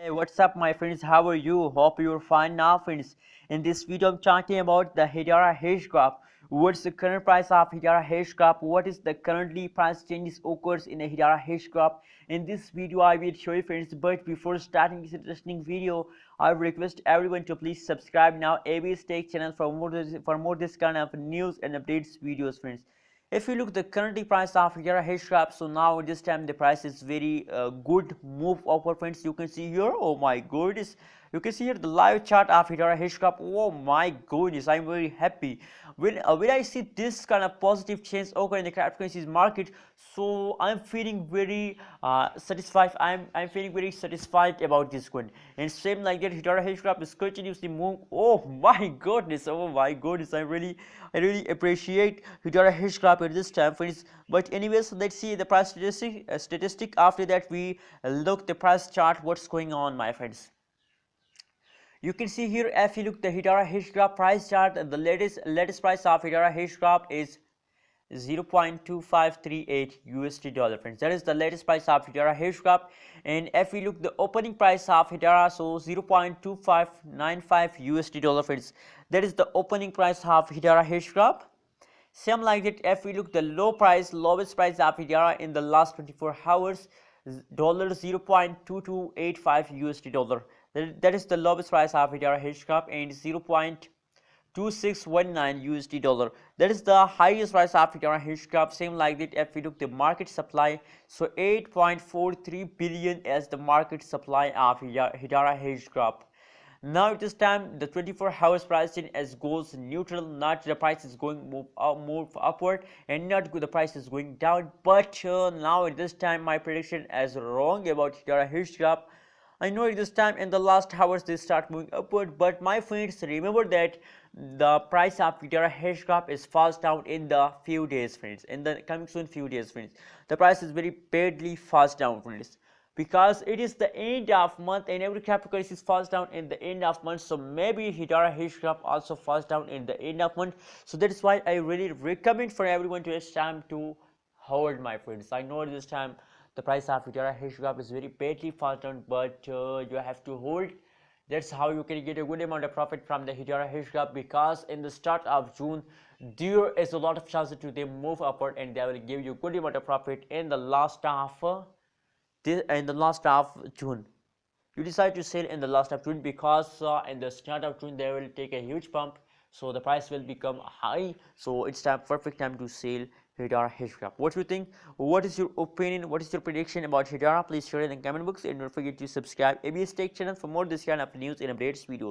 Hey, what's up my friends? How are you? Hope you're fine now, friends. In this video I'm talking about the Hedera Hashgraph. What's the current price of Hedera Hashgraph? What is the currently price changes occurs in a Hedera Hashgraph? In this video I will show you, friends, but before starting this interesting video I request everyone to please subscribe now ABS Tech channel for more this kind of news and updates videos, friends. If you look the currently price of Hedera Hashgraph, so now this time the price is very good move upward, friends. You can see here, oh my goodness, you can see here the live chart of Hedera Hashgraph. Oh my goodness, I'm very happy when I see this kind of positive change occur in the cryptocurrencies market. So I'm feeling very satisfied. I'm feeling very satisfied about this one. And same like that, Hedera Hashgraph is continuously move. Oh my goodness, oh my goodness, I really appreciate Hedera Hashgraph at this time, friends. But anyways, let's see the price statistic. After that, we look the price chart. What's going on, my friends? You can see here, if you look the Hedera Hashgraph price chart, the latest price of Hedera Hashgraph is 0.2538 USD dollar, friends. That is the latest price of Hedera Hashgraph. And if we look the opening price of Hedera, so 0.2595 USD dollar, friends. That is the opening price of Hedera Hashgraph. Same like that, if we look the lowest price of Hedera in the last 24 hours, dollar 0.2285 USD dollar. That is the lowest price of Hedera Hashgraph, and 0.2619 USD dollar. That is the highest price of Hedera Hashgraph. Same like that, if we look the market supply, so 8.43 billion as the market supply of Hedera Hashgraph. Now at this time the 24 hours pricing as goes neutral, not the price is going move upward, and not the price is going down. But now at this time my prediction is wrong about Hedera Hashgraph. I know at this time in the last hours they start moving upward, but my friends, remember that the price of Hedera Hashgraph is fast down in the few days, friends. In the coming soon few days, friends, the price is very badly fast down, friends, because it is the end of month and every cryptocurrency is fast down in the end of month. So maybe Hedera Hashgraph also fast down in the end of month. So that is why I really recommend for everyone to have time to hold, my friends. I know this time the price of Hedera Hashgraph is very badly fast down, but you have to hold. That's how you can get a good amount of profit from the Hedera Hashgraph, because in the start of June there is a lot of chances to they move upward and they will give you good amount of profit in the last of June. You decide to sell in the last of June, because in the start of June they will take a huge pump, so the price will become high. So it's perfect time to sell Hedera Hashgraph. What do you think? What is your opinion? What is your prediction about Hedera? Please share it in the comment box, and don't forget to subscribe ABS Tech channel for more this kind of news and updates videos.